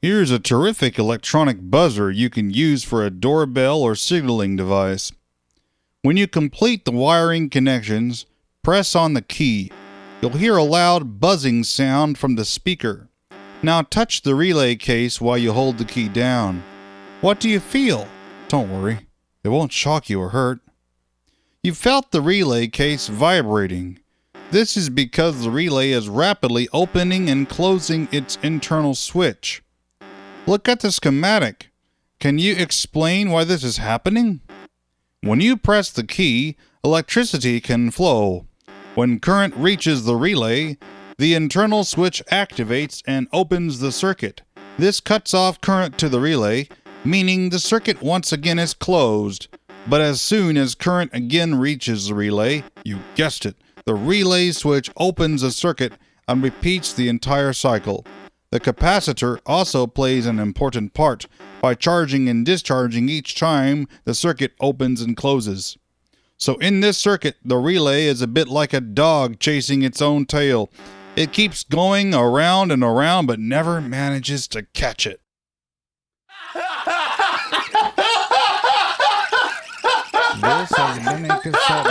Here's a terrific electronic buzzer you can use for a doorbell or signaling device. When you complete the wiring connections, press on the key. You'll hear a loud buzzing sound from the speaker. Now touch the relay case while you hold the key down. What do you feel? Don't worry, it won't shock you or hurt. You felt the relay case vibrating. This is because the relay is rapidly opening and closing its internal switch. Look at the schematic. Can you explain why this is happening? When you press the key, electricity can flow. When current reaches the relay, the internal switch activates and opens the circuit. This cuts off current to the relay, meaning the circuit once again is closed. But as soon as current again reaches the relay, you guessed it, the relay switch opens the circuit and repeats the entire cycle. The capacitor also plays an important part by charging and discharging each time the circuit opens and closes. So in this circuit, the relay is a bit like a dog chasing its own tail. It keeps going around and around but never manages to catch it. This has been a cassette